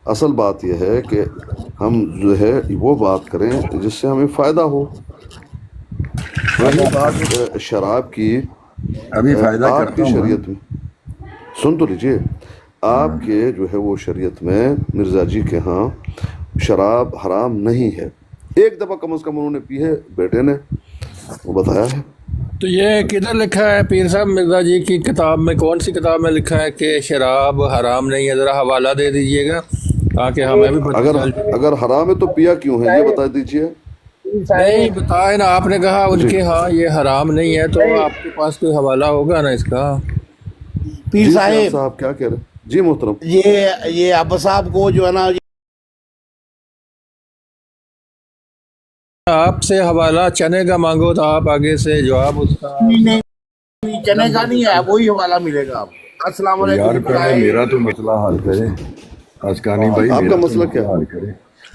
اصل بات یہ ہے کہ ہم جو ہے وہ بات کریں جس سے ہمیں فائدہ ہو. رہی بات شراب کی، ابھی فائدہ آپ کرتا کی ہوں نا. شریعت میں سن تو لیجیے، آپ کے جو ہے وہ شریعت میں مرزا جی کے ہاں شراب حرام نہیں ہے. ایک دفعہ کم از کم انہوں نے پی ہے، بیٹے نے وہ بتایا ہے. تو یہ کدھر لکھا ہے پیر صاحب مرزا جی کی کتاب میں؟ کون سی کتاب میں لکھا ہے کہ شراب حرام نہیں ہے؟ ذرا حوالہ دے دیجئے گا تاکہ ہمیں بھی پتہ اگر چل جائے. اگر حرام ہے تو پیا کیوں ہے یہ بتا دیجیے. نہیں بتائے نا، آپ نے کہا ان جی کے ہاں یہ حرام نہیں ہے، تو آپ کے پاس کوئی حوالہ ہوگا نا اس کا. پیر جی سیاض صاحب، صاحب کیا کہہ رہے ہیں؟ جی محترم. یہ اب صاحب کو جو ہے نا، آپ سے حوالہ چنے کا مانگو تو آپ آگے سے جواب اس کا نہیں چنے کا نمبر نہیں ہے، بتا. وہی حوالہ ملے گا آپ کو. السلام تو یار علیکم پہلے میرا تو مسئلہ حل کرے. اسکانی بھائی آپ کا میرا تو مسئلہ کیا مسئلہ ہے؟ حل کرے.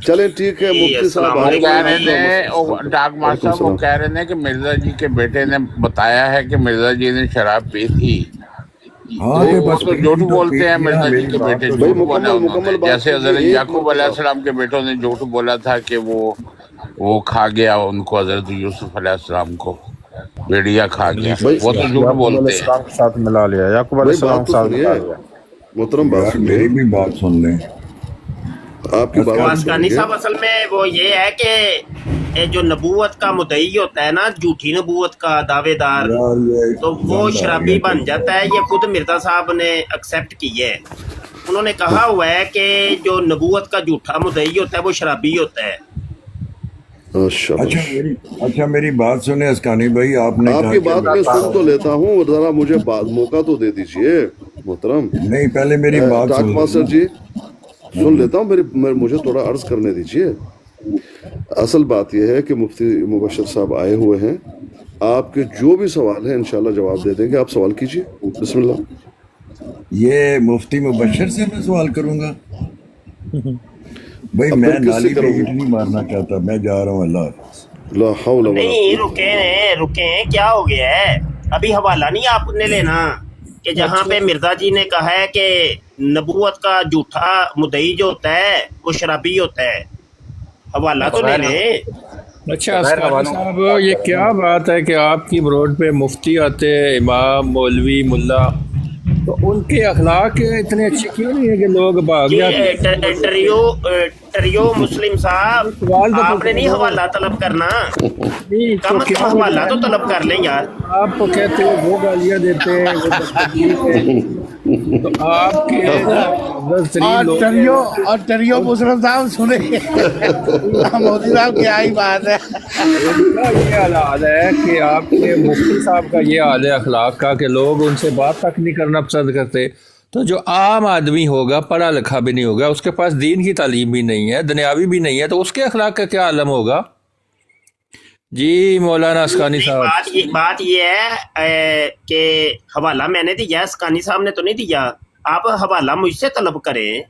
چلیں ٹھیک ہے، جی مفتی صاحب السلام وہ آئے علیکم. ہوئے کہہ ہیں، رہے آپ کا تھے ڈاک وعلیکم ماسٹر وہ السلام. کہہ رہے تھے کہ مرزا جی کے بیٹے نے بتایا ہے کہ مرزا جی نے شراب پی تھی. ہاں تو تو وہ بس تو پی جھوٹ تھی تو پی بولتے ہیں، لیا. مرزا جی میری کے بات بیٹے تو بھائی جھوٹ سنو. بولا انہوں نے. مکمل بات جیسے کیجیے، حضرت ایک یعقوب علیہ مرتبہ. السلام کے بیٹوں نے جھوٹ بولا تھا کہ وہ کھا گیا ان کو، حضرت یوسف علیہ السلام کو بھیڑیا کھا گیا. بھائی وہ تو جھوٹ یعقوب علیہ بولتے ہیں. السلام کے ساتھ ملا لیا، یعقوب علیہ بھائی السلام بات کے تو ساتھ سنیے، ملا لیا. محترم بات یار سنیے، میری بھی بات سن لیں. آپ کی بات وہ ہم اسکانی سنیں اسکانی گے. صاحب اصل میں وہ یہ ہے کہ جو نبوت کا مدعی ہوتا ہے نا، جھوٹی نبوت کا دعوے دار، یار یہ تو وہ گند آ گیا شرابی بن چلو. جاتا ہے. یہ خود مرزا صاحب نے ایکسیپٹ کی ہے. انہوں نے کہا ہوا ہے کہ جو نبوت کا جھوٹا مدعی ہوتا ہے وہ شرابی ہوتا ہے. اچھا شاباش. میری بات سنیں اسکانی بھائی. آپ نے آپ کہا کی کہ بات میں مرزا سن تو صاحب لیتا ہوں، ذرا مجھے موقع تو دے دیجئے محترم. نہیں پہلے میری بات ٹاک سن لیں ماسٹر نا. جی ہاں سن ہاں. لیتا ہوں، مجھے تھوڑا عرض کرنے دیجئے. اصل بات یہ ہے کہ مفتی مبشر صاحب آئے ہوئے ہیں، آپ کے جو بھی سوال ہیں انشاءاللہ جواب دے دیں گے. آپ سوال کیجئے، بسم اللہ. یہ مفتی مبشر سے میں سوال کروں گا؟ بھائی اب میں پھر کس سے نالی پہ کرو گے؟ اینٹ نہیں مارنا چاہتا. میں جا رہا ہوں. اللہ حافظ. لا حول ولا نہیں قوت. رکیں کیا ہو گیا ہے؟ ابھی حوالہ نہیں آپ نے لینا کہ جہاں پہ مرزا جی نے کہا ہے کہ نبوت کا جھوٹا مدعی جو ہوتا ہے وہ شرابی ہوتا ہے. حوالہ تو لے لیں. اچھا بغیر اسکانی حوالوں صاحب، کی بات یہ کر رہے کیا ہیں. بات ہے کہ آپ کی روڈ پہ مفتی آتے ہیں، امام مولوی ملا، تو ان کے اخلاق اتنے اچھے کیوں نہیں ہے کہ لوگ بھاگ جی جاتے ہیں ان کو دیکھ کے؟ ٹریو مسلم صاحب، یہ سوال تو آپ نے پوچھا نہیں نا. حوالہ طلب کرنا. نہیں تو کم از کم کیا وجہ حوالہ ہے تو نا طلب کر لیں کہ یار. آپ تو کہتے ہو وہ گالیاں دیتے ہیں، وہ بدتمیز ہے، تو آپ کے جو معزز ترین لوگ ہیں ان کی اور ٹریو ان مسلم صاحب سنیں. مودی صاحب کیا ہی بات ہے. ان کا یہ حال ہے کہ آپ کے مفتی صاحب کا یہ حال ہے اخلاق کا کہ لوگ ان سے بات تک نہیں کرنا پسند کرتے. تو جو عام آدمی ہوگا، پڑھا لکھا بھی نہیں ہوگا، اس کے پاس دین کی تعلیم بھی نہیں ہے، دنیاوی بھی نہیں ہے، تو اس کے اخلاق کا کیا عالم ہوگا؟ جی مولانا اسکانی نہیں، صاحب. بات یہ ہے کہ حوالہ میں نے دیا، اسکانی صاحب نے تو نہیں دیا. آپ حوالہ مجھ سے طلب کریں.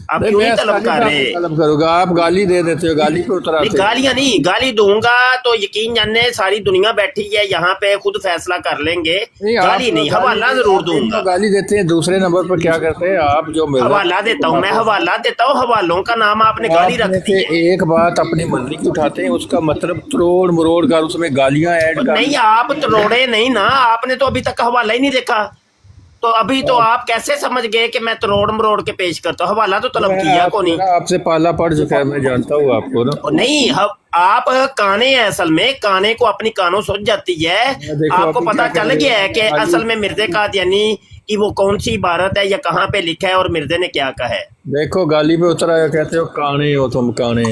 آپ نہیں کیوں میں نہیں طلب اسکانی کر صاحب سے رہے؟ طلب کروں گا، آپ گالی دے دیتے ہو، گالی کو نہیں اتراتے ہو. گالیاں نہیں، گالی دوں گا تو یقین جاننے ساری دنیا بیٹھی ہے یہاں پہ، خود فیصلہ کر لیں گے. نہیں گالی آپ نہیں، گالی حوالہ ضرور آپ دوں ایک تو گا. گالی دیتے ہیں، دوسرے نمبر پر کیا کرتے ہیں آپ جو مرزا حوالہ جی دیتا کو ہوں، میں اٹھاتے ہیں، حوالہ دیتا ہوں. حوالوں کا نام آپ نے گالی آپ رکھ میں دی سے ہے. ایک بات اپنی مرضی کی اٹھاتے ہیں، اس کا مطلب تروڑ مروڑ کر اس میں گالیاں ایڈ اور کر نہیں، دیتے آپ تروڑے نہیں نا، آپ نے تو ابھی تک حوالہ ہی نہیں دیکھا. تو ابھی تو ہیں. آپ کیسے سمجھ گئے کہ میں تروڑ مروڑ کے پیش کرتا ہوں؟ حوالہ تو طلب میں کیا آپ کو سے نہیں. نا آپ سے پالا پڑ چکا ہے، میں جانتا ہوں آپ کو نا. اور نہیں، آپ کانے ہیں اصل میں، کانے کو اپنی کانوں سوچ جاتی ہے. دیکھو آپ کو ابھی کیا پتا کہہ چل رہے گیا ہو ہے کہ گالی. اصل میں مرزے کا یعنی کہ وہ کون سی عبارت ہے یا کہاں پہ لکھا ہے اور مرزے نے کیا کہا ہے. دیکھو گالی پہ اترا ہے، کہتے ہو کانے ہو تم کانے.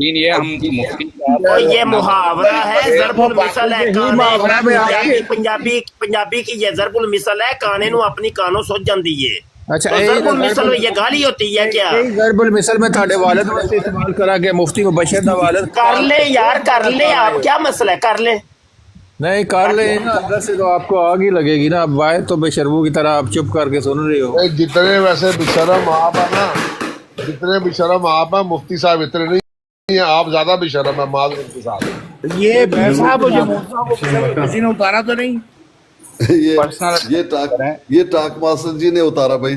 دین یہ ہم مفتی صاحب اور کو یہ محاورہ ہے، ضرب وہ المثل ہے. یہی کانے محاورہ میں آپ کے. پنجابی کی یہ ضرب المثل ہے، کانے نو اپنی کانوں سوچ جاندی ہے. اچھا تو ضرب المثل یہ گالی ہوتی ہے کیا؟ یہی ضرب المثل میں تھوڑے والد واسطے استعمال کرا کہ مفتی مبشر دا والد کر لے یار، کر لے. کانے آپ ہو. کیا مسئلہ ہے؟ کر لے. نہیں کر لیں نا، اندر سے تو آپ کو آگ ہی لگے گی نا. اب باہر تو بے شرموں کی طرح آپ چپ کر کے سن رہے ہو. جتنے ویسے بشرم آپ ہیں نا، جتنے بشرم آپ ہیں، مفتی صاحب اتنے نہیں ہیں. آپ زیادہ بشرم ہیں معذرت کے ساتھ. یہ نہیں بھائی بشرموں صاحب کی جو بات مودی صاحب کو کسی نے اتارا تو نہیں؟ یہ پرسنل یہ ٹاک کریں. یہ ٹاک ماسٹر جی نے اتارا بھائی.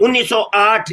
1908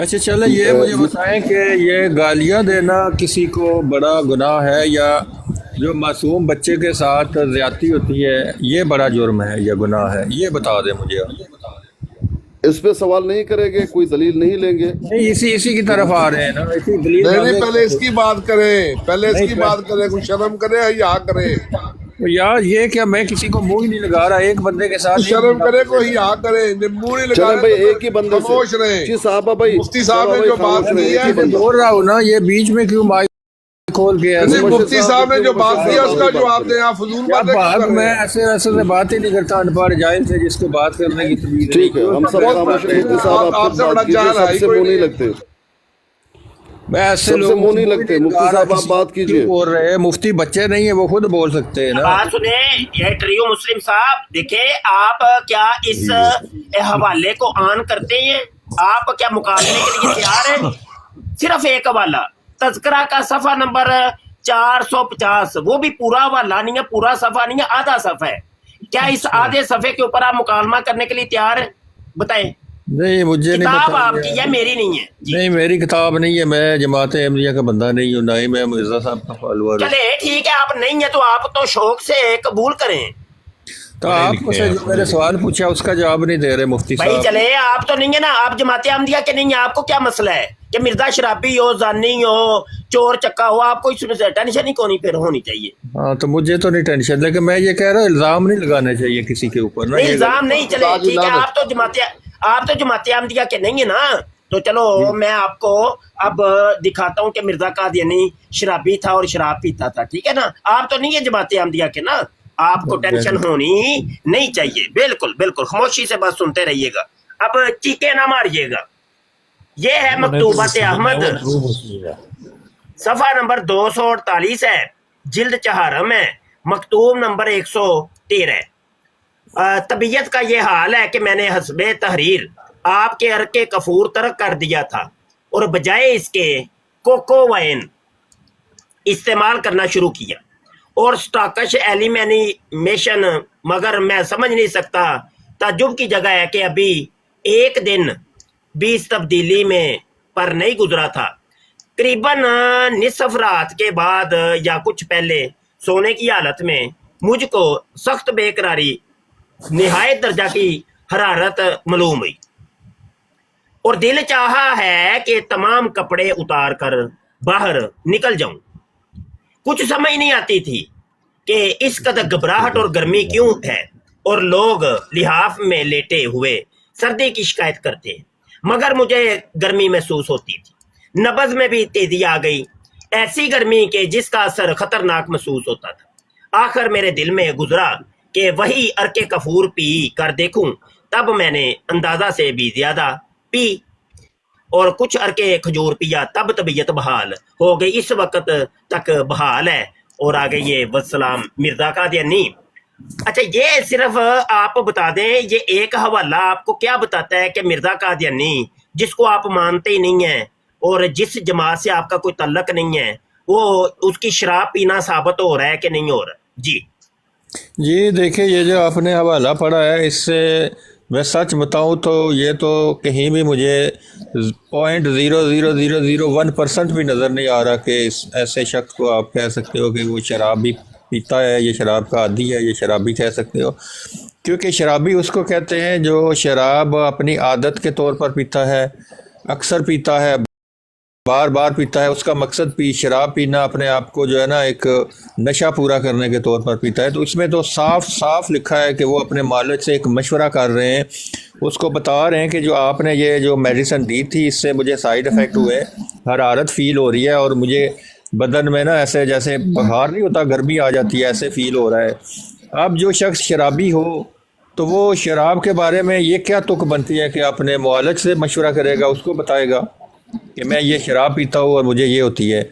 اچھا چلے یہ مجھے بتائیں کہ یہ گالیاں دینا کسی کو بڑا گناہ ہے یا جو معصوم بچے کے ساتھ زیادتی ہوتی ہے یہ بڑا جرم ہے یا گناہ ہے؟ یہ بتا دیں مجھے آپ۔ اس پہ سوال نہیں کریں گے، کوئی دلیل نہیں لیں گے؟ نہیں اسی کی طرف آ رہے ہیں نا، اسی دلیل نہیں پہلے اس کی بات کریں، پہلے اس کی بات کریں، کوئی شرم کرے یا کرے یار یہ کیا میں کسی کو منہ ہی نہیں لگا رہا، ایک بندے کے ساتھ شرم کرے کوئی ہاں کرے، منہ نہیں لگا چلیں بھائی ایک ہی بندے خاموش سے رہے۔ جی صاحبہ بھائی، مفتی صاحب نے جو بات کی ہے میں بول رہا ہوں نا، یہ بیچ میں کیوں مائک کھول کے ایسے مفتی صاحب نے جو بات کی ہے اس کا جواب دیں، آپ فضول باتیں کیوں کر میں رہے ہیں؟ ایسے سے بات ہی نہیں کرتا، ان پڑھ جاہل سے جس کو بات کرنے کی تمیز نہیں۔ ٹھیک ہے ہم سب خاموش ہیں، مفتی صاحب آپ آپ سے خود بڑا بات کیجیے، جاہل ہے سب سے کوئی منہ نہیں نہیں۔ لگتے، میں ایسے سب سے لوگوں منہ نہیں لگتے۔ مفتی صاحب آپ بات کیجیے۔ بول رہے ہیں مفتی بچے نہیں ہیں، وہ خود بول سکتے ہیں نا۔ بات سنیں، یہ ٹریو مسلم صاحب دیکھیں، آپ کیا اس حوالے کو آن کرتے ہیں؟ آپ کیا مقابلے کے لیے تیار ہیں؟ صرف ایک حوالہ، تذکرہ کا صفحہ نمبر 450، وہ بھی پورا حوالہ نہیں ہے، پورا صفحہ نہیں ہے، آدھا صفحہ ہے۔ کیا اس آدھے صفحے کے اوپر آپ مکالمہ کرنے کے لیے تیار ہیں؟ بتائیں۔ نہیں مجھے نہیں کتاب پتا، آپ کی ہے، میری نہیں ہے جی۔ نہیں میری کتاب نہیں ہے، میں جماعت احمدیہ کا بندہ نہیں ہوں، نہ ہی میں مرزا صاحب کا فالوور ہوں۔ چلے ٹھیک ہے، آپ نہیں ہیں تو آپ تو شوق سے قبول کریں تو آپ سے جو میرے سوال پوچھا اس کا جواب نہیں دے رہے مفتی بھائی۔ صاحب۔ چلے آپ تو نہیں ہے نا، آپ جماعت احمدیہ کے نہیں ہیں، آپ کو کیا مسئلہ ہے کہ مرزا شرابی ہو، زانی ہو، چور چکا ہو، آپ کو اس میں سے ٹینشن ہی کونی پھر ہونی چاہیے؟ ہاں تو مجھے تو نہیں ٹینشن، لیکن میں یہ کہہ رہا ہوں الزام نہیں لگانا چاہیے کسی کے اوپر نا۔ نہیں یہ الزام نہیں، چلے ٹھیک ہے، آپ تو جماعت احمدیہ کے نہیں ہیں نا، تو چلو میں آپ کو اب دکھاتا ہوں کہ مرزا قادیانی شرابی تھا اور شراب پیتا تھا، ٹھیک ہے نا؟ آپ تو نہیں ہے جماعت احمدیہ کے نا، آپ کو ٹینشن ہونی نہیں چاہیے۔ بالکل بالکل خاموشی سے بات سنتے رہیے گا، اب چیخے نہ ماریے گا۔ یہ ہے مکتوبات احمد، صفحہ نمبر 248 ہے، جلد چہارم ہے، مکتوب نمبر 113 ہے۔ طبیعت کا یہ حال ہے کہ میں نے حسب تحریر آپ کے عرق کفور ترک کر دیا تھا اور بجائے اس کے کوکو وائن استعمال کرنا شروع کیا اور سٹاکش ایلیمینیمیشن، مگر میں سمجھ نہیں سکتا، تعجب کی جگہ ہے کہ ابھی ایک دن بھی اس تبدیلی میں پر نہیں گزرا تھا۔ قریباً نصف رات کے بعد یا کچھ پہلے سونے کی حالت میں مجھ کو سخت بے قراری، نہایت درجہ کی حرارت معلوم ہوئی اور دل چاہا ہے کہ تمام کپڑے اتار کر باہر نکل جاؤں۔ کچھ سمجھ نہیں آتی تھی کہ اس قدر گھبراہٹ اور گرمی کیوں ہے، اور لوگ لحاف میں لیٹے ہوئے سردی کی شکایت کرتے ہیں، مگر مجھے گرمی محسوس ہوتی تھی۔ نبض میں بھی تیزی آ گئی، ایسی گرمی کہ جس کا اثر خطرناک محسوس ہوتا تھا۔ آخر میرے دل میں گزرا کہ وہی عرق کفور پی کر دیکھوں، تب میں نے اندازہ سے بھی زیادہ پی اور کچھ عرق کھجور پیا، تب طبیعت بحال ہو گئی، اس وقت تک بحال ہے۔ اور آگے یہ وسلام مرزا قادیانی۔ اچھا یہ صرف آپ بتا دیں، یہ ایک حوالہ آپ کو کیا بتاتا ہے کہ مرزا قادیانی جس کو آپ مانتے ہی نہیں ہیں اور جس جماعت سے آپ کا کوئی تعلق نہیں ہے، وہ اس کی شراب پینا ثابت ہو رہا ہے کہ نہیں ہو رہا؟ جی دیکھیں یہ جو آپ نے حوالہ پڑھا ہے، اس سے میں سچ بتاؤں تو یہ تو کہیں بھی مجھے 0.0001% بھی نظر نہیں آ رہا کہ ایسے شخص کو آپ کہہ سکتے ہو کہ وہ شراب بھی پیتا ہے، یہ شراب کا عادی ہے، یہ شرابی کہہ سکتے ہو، کیونکہ شرابی اس کو کہتے ہیں جو شراب اپنی عادت کے طور پر پیتا ہے، اکثر پیتا ہے، بار بار پیتا ہے، اس کا مقصد شراب پینا اپنے آپ کو جو ہے نا ایک نشہ پورا کرنے کے طور پر پیتا ہے۔ تو اس میں تو صاف صاف لکھا ہے کہ وہ اپنے مالک سے ایک مشورہ کر رہے ہیں، اس کو بتا رہے ہیں کہ جو آپ نے یہ جو میڈیسن دی تھی اس سے مجھے سائیڈ افیکٹ ہوئے، حرارت فیل ہو رہی ہے اور مجھے بدن میں نا ایسے جیسے بخار نہیں ہوتا، گرمی آ جاتی ہے، ایسے فیل ہو رہا ہے۔ اب جو شخص شرابی ہو تو وہ شراب کے بارے میں یہ کیا تک بنتی ہے کہ اپنے معالج سے مشورہ کرے گا، اس کو بتائے گا کہ میں یہ شراب پیتا ہوں اور مجھے یہ ہوتی ہے۔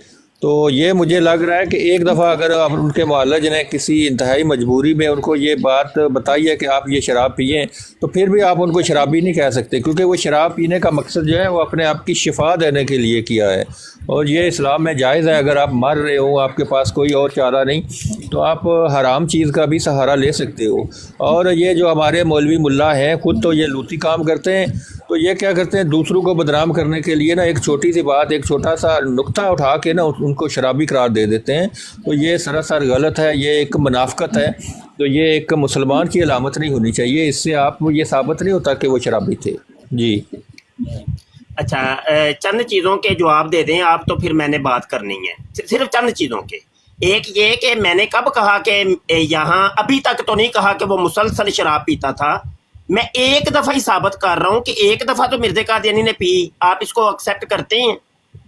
تو یہ مجھے لگ رہا ہے کہ ایک دفعہ اگر آپ ان کے معالج نے کسی انتہائی مجبوری میں ان کو یہ بات بتائی ہے کہ آپ یہ شراب پئیں، تو پھر بھی آپ ان کو شرابی نہیں کہہ سکتے، کیونکہ وہ شراب پینے کا مقصد جو ہے وہ اپنے آپ کی شفا دینے کے لیے کیا ہے، اور یہ اسلام میں جائز ہے۔ اگر آپ مر رہے ہوں، آپ کے پاس کوئی اور چارہ نہیں، تو آپ حرام چیز کا بھی سہارا لے سکتے ہو۔ اور یہ جو ہمارے مولوی ملا ہیں خود تو یہ لوتی کام کرتے ہیں، تو یہ کیا کرتے ہیں دوسروں کو بدنام کرنے کے لیے نا ایک چھوٹی سی بات، ایک چھوٹا سا نقطہ اٹھا کے نا ان کو شرابی قرار دے دیتے ہیں. تو یہ سراسر غلط ہے، یہ ایک منافقت ہے. تو یہ ایک مسلمان کی علامت نہیں ہونی چاہیے. اس سے آپ یہ ثابت نہیں ہوتا کہ وہ شرابی تھے. جی اچھا چند چیزوں کے جواب دے دیں آپ، تو پھر میں نے بات کرنی ہے صرف چند چیزوں کے. ایک یہ کہ میں نے کب کہا کہ یہاں ابھی تک تو نہیں کہا کہ وہ مسلسل شراب پیتا تھا. میں ایک دفعہ ہی ثابت کر رہا ہوں کہ ایک دفعہ تو مرزا قادیانی نے پی. آپ اس کو ایکسیپٹ کرتے ہیں؟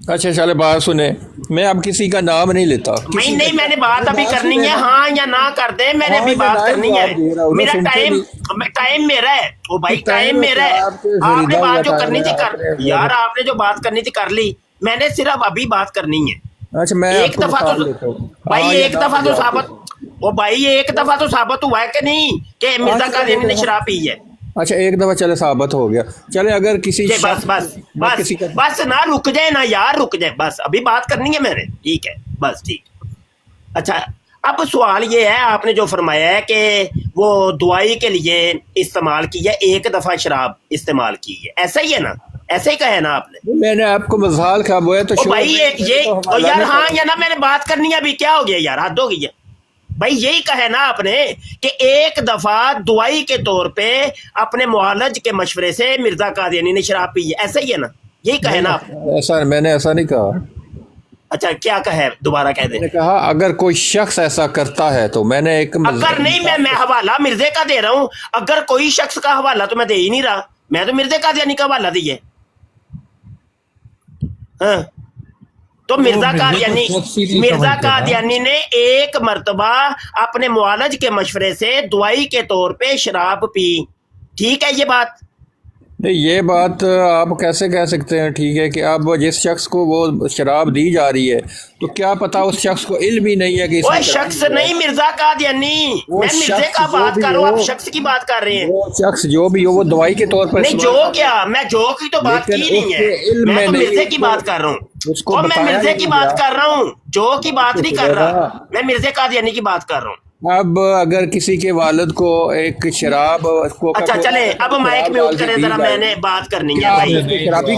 اچھا چلے بات سنیں، میں اب کسی کا نام نہیں لیتا. نہیں میں نے بات ابھی کرنی ہے، ہاں یا نہ کر دیں. میں نے ابھی بات کرنی ہے. میرا ٹائم میرا ہے. او بھائی ٹائم میرا ہے. آپ نے بات جو کرنی تھی کر یار، آپ نے جو بات کرنی تھی کر لی. میں نے صرف ابھی بات کرنی ہے. اچھا میں ایک دفعہ تو بھائی ایک دفعہ تو ثابت، وہ بھائی ایک دفعہ تو ثابت ہوا ہے کہ نہیں کہ مرزا قادیانی نے شراب پی ہے. اچھا ایک دفعہ چلے ثابت ہو گیا. چلے اگر کسی بس نہ رک جائے نا یار، رک جائے بس. ابھی بات کرنی ہے میں نے. ٹھیک ہے بس ٹھیک. اچھا اب سوال یہ ہے، آپ نے جو فرمایا ہے کہ وہ دعائی کے لیے استعمال کی ہے، ایک دفعہ شراب استعمال کی ہے، ایسا ہی ہے نا؟ ایسا ہی کہا ہے نا آپ نے؟ میں نے آپ کو مزال کا وہ ہے تو بھائی یہ یار ہاں یا نا، میں نے بات کرنی ہے. ابھی کیا ہو گیا یار، حد ہو گئی ہے بھائی. یہی کہا نا آپ نے کہ ایک دفعہ دعائی کے طور پہ اپنے معالج کے مشورے سے مرزا قادیانی نے شراب پی ہے، ایسا ہی ہے نا؟ یہی کہا نا آپ نے؟ ایسا میں نے ایسا نہیں کہا. اچھا کیا کہا ہے؟ دوبارہ کہہ دیں. میں نے کہا اگر کوئی شخص ایسا کرتا ہے تو میں نے ایک اگر نہیں، میں حوالہ مرزے کا دے رہا ہوں. اگر کوئی شخص کا حوالہ تو میں دے ہی نہیں رہا. میں تو مرزا قادیانی کا حوالہ دیے. ہاں تو مرزا قادیانی نے ایک مرتبہ اپنے معالج کے مشورے سے دوائی کے طور پہ شراب پی. ٹھیک ہے یہ بات؟ نہیں یہ بات آپ کیسے کہہ سکتے ہیں ٹھیک ہے کہ اب جس شخص کو وہ شراب دی جا رہی ہے تو کیا پتا اس شخص کو علم ہی نہیں ہے کہ وہ شخص نہیں مرزا قادیانی، میں مرزے کا بات کر رہا ہوں، آپ شخص کی بات کر رہے ہیں. وہ شخص جو بھی ہو وہ دوائی کے طور پر نہیں جو کیا، میں جو کی تو بات کی نہیں ہے. میں تو مرزے کی بات کر رہا ہوں. اور میں مرزے کی بات کر رہا ہوں، جو کی بات نہیں کر رہا. میں مرزا قادیانی کی بات کر رہا ہوں. اب اگر کسی کے والد کو ایک شراب کو اچھا چلے اب مائک میوٹ کریں ذرا، میں نے بات کرنی ہے بھائی.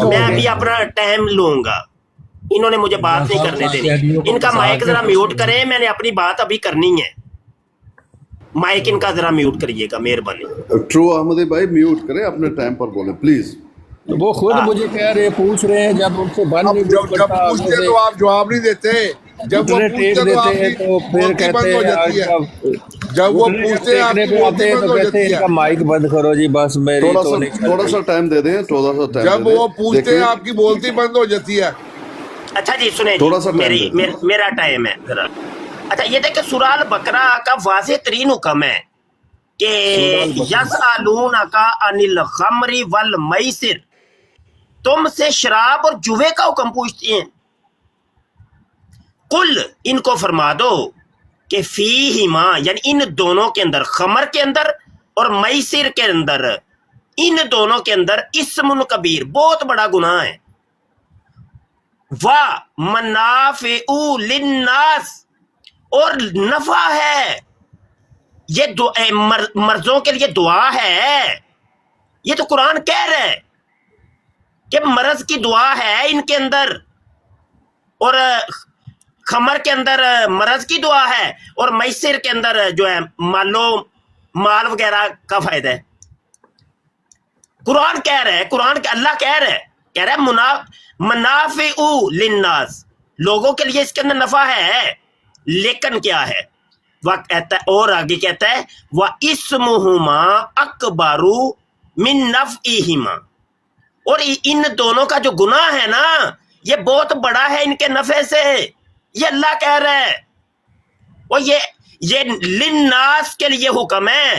میں ابھی اپنا ٹائم لوں گا، انہوں نے مجھے بات نہیں کرنے دینی. ان کا مائک ذرا میوٹ کریں، میں نے اپنی بات ابھی کرنی ہے. مائک ان کا ذرا میوٹ کریے گا مہربانی. ٹرو احمدی بھائی میوٹ کریں، اپنے ٹائم پر بولیں پلیز. وہ خود مجھے کہہ رہے پوچھ رہے ہیں، جب ان سے بند نہیں جب پوچھتے تو آپ جواب نہیں دیتے. جب وہ پوچھتے تو آپ کی بولتی بند ہو جاتی ہے. جب وہ پوچھتے ہیں آپ کی بولتی بند ہو جاتی ہے. مائک بند کرو جی بس. میری تھوڑا سا ٹائم دے دیں، تھوڑا سا ٹائم. جب وہ پوچھتے ہیں آپ کی بولتی بند ہو جاتی ہے. اچھا جی سنیں جی، میرا ٹائم ہے ذرا. اچھا یہ دیکھیں سورہ البقرہ کا واضح ترین حکم ہے کہ یسألونک عن الخمر والمیسر، تم سے شراب اور جوے کا حکم پوچھتی ہیں. قل ان کو فرما دو کہ فیہما یعنی ان دونوں کے اندر، خمر کے اندر اور میسر کے اندر، ان دونوں کے اندر اسم کبیر بہت بڑا گناہ ہے. ومنافع للناس اور نفع ہے. یہ مرضوں کے لیے دعا ہے. یہ تو قرآن کہہ رہا ہے کہ مرض کی دعا ہے ان کے اندر، اور خمر کے اندر مرض کی دعا ہے، اور میسر کے اندر جو ہے مال وغیرہ کا فائدہ ہے. قرآن کہہ رہا ہے، اللہ کہہ رہا ہے منافع للناس، لوگوں کے لیے اس کے اندر نفع ہے. لیکن کیا ہے وہ کہتا ہے، اور آگے کہتا ہے وَإِسْمُهُمَا أَكْبَرُ مِن نَفْعِهِمَا، اور ان دونوں کا جو گناہ ہے نا یہ بہت بڑا ہے ان کے نفع سے. یہ اللہ کہہ رہا ہے، اور یہ للناس کے لیے حکم ہے.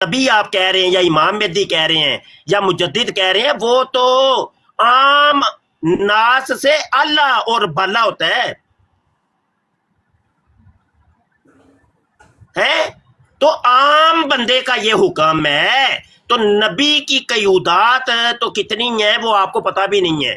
ابھی آپ کہہ رہے ہیں یا امام مہدی کہہ رہے ہیں یا مجدد کہہ رہے ہیں، وہ تو عام ناس سے اللہ اور بھلا ہوتا ہے. تو عام بندے کا یہ حکم ہے، تو نبی کی قیودات تو کتنی ہیں وہ آپ کو پتہ بھی نہیں ہے.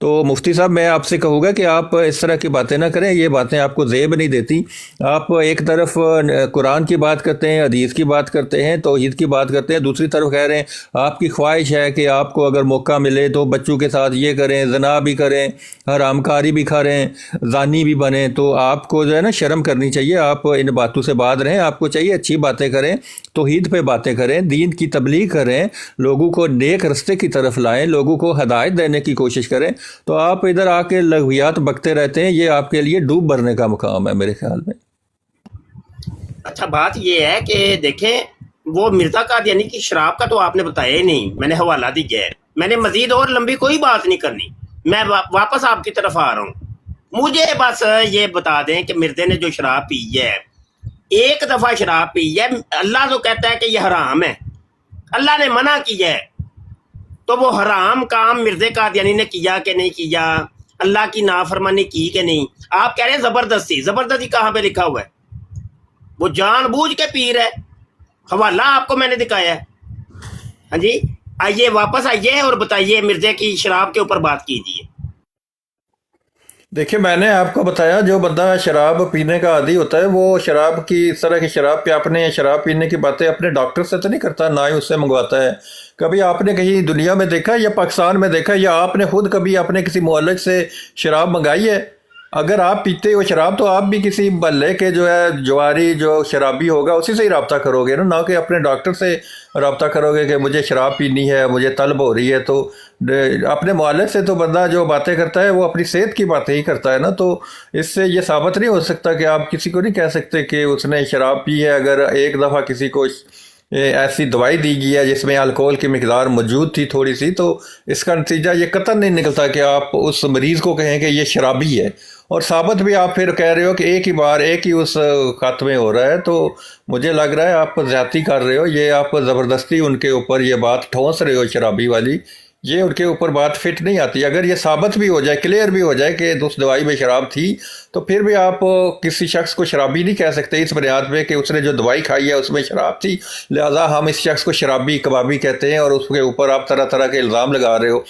تو مفتی صاحب میں آپ سے کہوں گا کہ آپ اس طرح کی باتیں نہ کریں، یہ باتیں آپ کو زیب نہیں دیتی. آپ ایک طرف قرآن کی بات کرتے ہیں، حدیث کی بات کرتے ہیں، توحید کی بات کرتے ہیں، دوسری طرف کہہ رہے ہیں آپ کی خواہش ہے کہ آپ کو اگر موقع ملے تو بچوں کے ساتھ یہ کریں، زنا بھی کریں، حرام کاری بھی کریں، زانی بھی بنیں. تو آپ کو جو ہے نا شرم کرنی چاہیے. آپ ان باتوں سے باز رہیں. آپ کو چاہیے اچھی باتیں کریں، توحید پہ باتیں کریں، دین کی تبلیغ کریں، لوگوں کو نیک رستے کی طرف لائیں، لوگوں کو ہدایت دینے کی کوشش کریں. تو آپ ادھر آ کے لغویات بکتے رہتے ہیں، یہ آپ کے لیے ڈوب بھرنے کا مقام ہے میرے خیال میں. اچھا بات یہ ہے کہ دیکھیں وہ مرزا قادیانی کی شراب کا تو آپ نے بتایا ہی نہیں، میں نے حوالہ دیا ہے. میں نے مزید اور لمبی کوئی بات نہیں کرنی، میں واپس آپ کی طرف آ رہا ہوں. مجھے بس یہ بتا دیں کہ مرزے نے جو شراب پی ہے، ایک دفعہ شراب پی ہے، اللہ تو کہتا ہے کہ یہ حرام ہے، اللہ نے منع کیا ہے، تو وہ حرام کام مرزا قادیانی نے کیا کہ نہیں کیا، اللہ کی نافرمانی کی کہ نہیں؟ آپ کہہ رہے ہیں زبردستی. زبردستی کہاں پہ لکھا ہوا ہے؟ وہ جان بوجھ کے پی رہا ہے. حوالہ آپ کو میں نے دکھایا ہے. ہاں جی، آئیے واپس آئیے اور بتائیے مرزا کی شراب کے اوپر بات کیجیے. دیکھیے میں نے آپ کو بتایا جو بندہ شراب پینے کا عادی ہوتا ہے وہ شراب کی اس طرح کی شراب پہ اپنے شراب پینے کی باتیں اپنے ڈاکٹر سے تو نہیں کرتا، نہ ہی اس سے منگواتا ہے. کبھی آپ نے کہیں دنیا میں دیکھا یا پاکستان میں دیکھا یا آپ نے خود کبھی اپنے کسی معالج سے شراب منگائی ہے؟ اگر آپ پیتے ہو شراب تو آپ بھی کسی محلے کے جو ہے جواری جو شرابی ہوگا اسی سے ہی رابطہ کرو گے نا، نہ کہ اپنے ڈاکٹر سے رابطہ کرو گے کہ مجھے شراب پینی ہے، مجھے طلب ہو رہی ہے. تو اپنے معالج سے تو بندہ جو باتیں کرتا ہے وہ اپنی صحت کی باتیں ہی کرتا ہے نا. تو اس سے یہ ثابت نہیں ہو سکتا کہ آپ کسی کو نہیں کہہ سکتے کہ اس نے شراب پی ہے. اگر ایک دفعہ کسی کو ایسی دوائی دی گئی ہے جس میں الکوہل کی مقدار موجود تھی تھوڑی سی، تو اس کا نتیجہ یہ قطعاً نہیں نکلتا کہ آپ اس مریض کو کہیں کہ یہ شرابی ہے. اور ثابت بھی آپ پھر کہہ رہے ہو کہ ایک ہی بار ایک ہی اس خط میں ہو رہا ہے. تو مجھے لگ رہا ہے آپ زیادتی کر رہے ہو. یہ آپ زبردستی ان کے اوپر یہ بات ٹھونس رہے ہو شرابی والی، یہ ان کے اوپر بات فٹ نہیں آتی. اگر یہ ثابت بھی ہو جائے، کلیئر بھی ہو جائے کہ اس دوائی میں شراب تھی، تو پھر بھی آپ کسی شخص کو شرابی نہیں کہہ سکتے اس بنیاد پہ کہ اس نے جو دوائی کھائی ہے اس میں شراب تھی، لہٰذا ہم اس شخص کو شرابی کبابی کہتے ہیں اور اس کے اوپر آپ طرح طرح کے الزام لگا رہے ہو.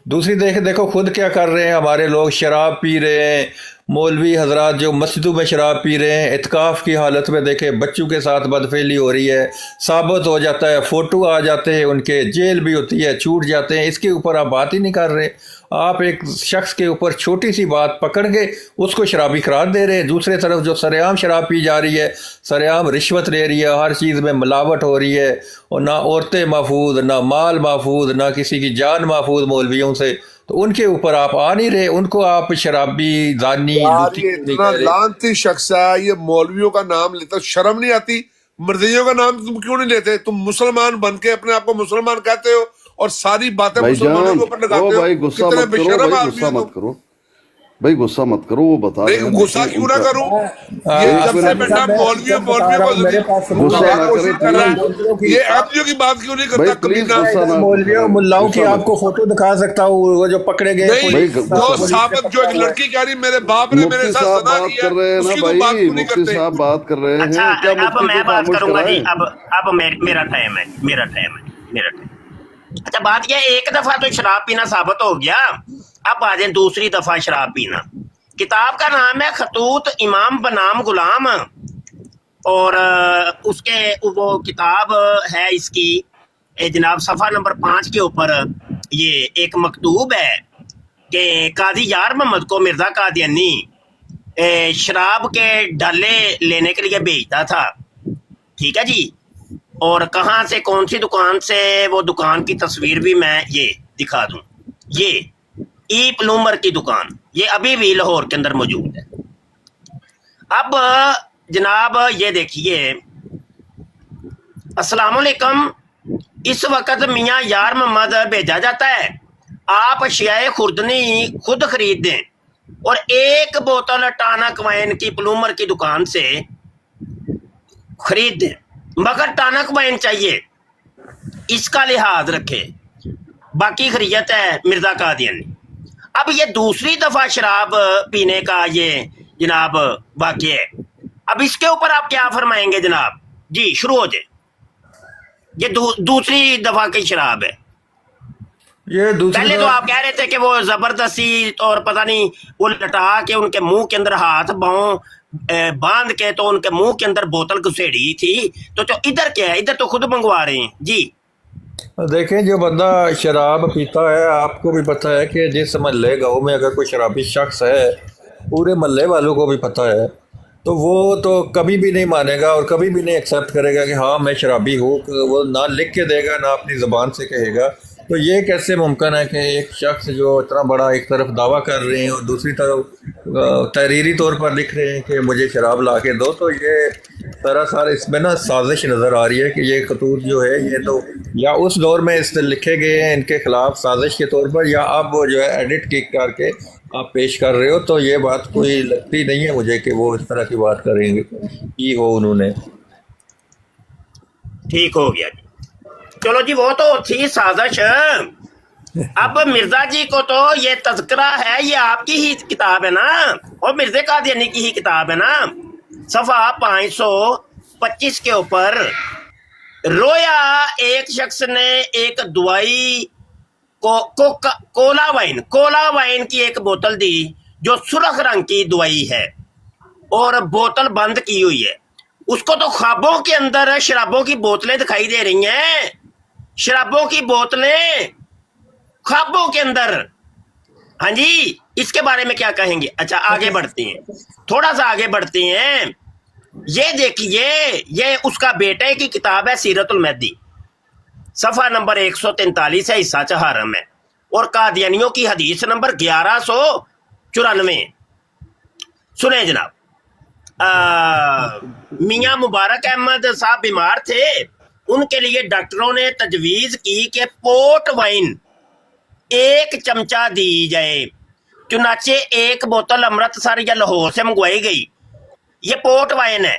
دوسری دیکھو خود کیا کر رہے ہیں ہمارے لوگ، شراب پی رہے ہیں. مولوی حضرات جو مسجدوں میں شراب پی رہے ہیں، اعتکاف کی حالت میں دیکھیں بچوں کے ساتھ بدفعلی ہو رہی ہے، ثابت ہو جاتا ہے، فوٹو آ جاتے ہیں ان کے، جیل بھی ہوتی ہے، چھوٹ جاتے ہیں. اس کے اوپر آپ بات ہی نہیں کر رہے. آپ ایک شخص کے اوپر چھوٹی سی بات پکڑ کے اس کو شرابی قرار دے رہے ہیں. دوسرے طرف جو سرعام شراب پی جا رہی ہے، سرعام رشوت لے رہی ہے، ہر چیز میں ملاوٹ ہو رہی ہے، اور نہ عورتیں محفوظ، نہ مال محفوظ، نہ کسی کی جان محفوظ مولویوں سے، تو ان کے اوپر آپ آ نہیں رہے. ان کو آپ شرابی، زانی، یار یہ اتنا لعنتی شخص ہے، یہ مولویوں کا نام لیتا، شرم نہیں آتی؟ مرضیوں کا نام تم کیوں نہیں لیتے؟ تم مسلمان بن کے اپنے آپ کو مسلمان کہتے ہو اور ساری باتیں مسلمانوں کے اوپر لگاتے ہو. کتنے بے شرم آدمی ہو تم. بھائی غصہ مت کرو، وہ بتا رہے ہیں. غصہ کیوں نہ کروں؟ یہ جب سے بیٹا مولویوں کو غصہ نہ کرے کر رہا ہے، یہ ایپیوں کی بات کیوں نہیں کرتا؟ کمینہ مولویوں ملاؤں کی آپ کو فوٹو دکھا سکتا ہوں، وہ جو پکڑے گئے نہیں، جو ثابت جو ایک لڑکی کہہ رہی میرے باپ نے میرے ساتھ زنا کیا، اس کی تو بات کیوں نہیں کرتے؟ مفتی صاحب بات کر رہے ہیں. اچھا کیا اب مفتی میں کو بات خاموش کروں گا جی. کرائیں؟ اب میرا ٹائم ہے. اچھا بات یہ ایک دفعہ تو شراب پینا ثابت ہو گیا، اب آ جائیں دوسری دفعہ شراب پینا. کتاب کا نام ہے خطوط امام بنام غلام، اور اس کے وہ کتاب ہے اس کی جناب صفحہ نمبر 5 کے اوپر یہ ایک مکتوب ہے کہ قاضی یار محمد کو مرزا قادیانی شراب کے ڈالے لینے کے لیے بھیجتا تھا. ٹھیک ہے جی، اور کہاں سے، کون سی دکان سے، وہ دکان کی تصویر بھی میں یہ دکھا دوں. یہ ای پلومر کی دکان، یہ ابھی بھی لاہور کے اندر موجود ہے. اب جناب یہ دیکھیے، السلام علیکم، اس وقت میاں یار محمد بھیجا جاتا ہے، آپ اشیاء خوردنی خود خرید دیں اور ایک بوتل ٹانک وائن کی پلومر کی دکان سے خرید دیں، مگر ٹانک وائن چاہیے، اس کا لحاظ رکھے، باقی خریت ہے مرزا قادیانی. اب یہ دوسری دفعہ شراب پینے کا یہ جناب واقع ہے. اب اس کے اوپر آپ کیا فرمائیں گے جناب؟ جی شروع ہو جائے. یہ دوسری دفعہ کی شراب ہے. یہ دوسری پہلے تو آپ کہہ رہے تھے کہ وہ زبردستی اور پتہ نہیں وہ لٹا کے ان کے منہ کے اندر ہاتھ باندھ کے تو ان کے منہ کے اندر بوتل گھسیڑی تھی، تو ادھر کیا ہے؟ ادھر تو خود منگوا رہے ہیں جی۔ دیکھیں جو بندہ شراب پیتا ہے، آپ کو بھی پتہ ہے کہ جس محلے گاؤں میں اگر کوئی شرابی شخص ہے، پورے محلے والوں کو بھی پتہ ہے، تو وہ تو کبھی بھی نہیں مانے گا اور کبھی بھی نہیں ایکسیپٹ کرے گا کہ ہاں میں شرابی ہوں، وہ نہ لکھ کے دے گا نہ اپنی زبان سے کہے گا۔ تو یہ کیسے ممکن ہے کہ ایک شخص جو اتنا بڑا ایک طرف دعویٰ کر رہے ہیں اور دوسری طرف تحریری طور پر لکھ رہے ہیں کہ مجھے شراب لا کے دو؟ تو یہ سراسر اس میں نا سازش نظر آ رہی ہے کہ یہ خطوط جو ہے یہ تو یا اس دور میں اس لکھے گئے ہیں ان کے خلاف سازش کے طور پر، یا اب وہ جو ہے ایڈٹ کر کے آپ پیش کر رہے ہو۔ تو یہ بات کوئی لگتی نہیں ہے مجھے کہ وہ اس طرح کی بات کریں گے کی ہو انہوں نے۔ ٹھیک ہو گیا جی، چلو جی، وہ تو تھی سازش۔ اب مرزا جی کو تو یہ تذکرہ ہے، یہ آپ کی ہی کتاب ہے نا، اور مرزا قادیانی کی ہی کتاب ہے نا، صفحہ 525 کے اوپر رویا ایک شخص نے ایک دوائی کولا وائن کی ایک بوتل دی جو سرخ رنگ کی دوائی ہے اور بوتل بند کی ہوئی ہے۔ اس کو تو خوابوں کے اندر شرابوں کی بوتلیں دکھائی دے رہی ہیں، شرابوں کی بوتلیں خوابوں کے اندر۔ ہاں جی، اس کے بارے میں کیا کہیں گے؟ اچھا آگے بڑھتے ہیں، تھوڑا سا آگے بڑھتے ہیں۔ یہ دیکھیے، یہ اس کا بیٹے کی کتاب ہے سیرت المہدی، صفحہ نمبر 143 ہے، حصہ چہارم ہے، اور قادیانیوں کی حدیث نمبر 1194۔ سنیں جناب، میاں مبارک احمد صاحب بیمار تھے، ان کے لیے ڈاکٹروں نے تجویز کی کہ پورٹ وائن 1 چمچہ دی جائے، چنانچہ 1 بوتل امرتسر یا لاہور سے منگوائی گئی۔ یہ پورٹ وائن ہے،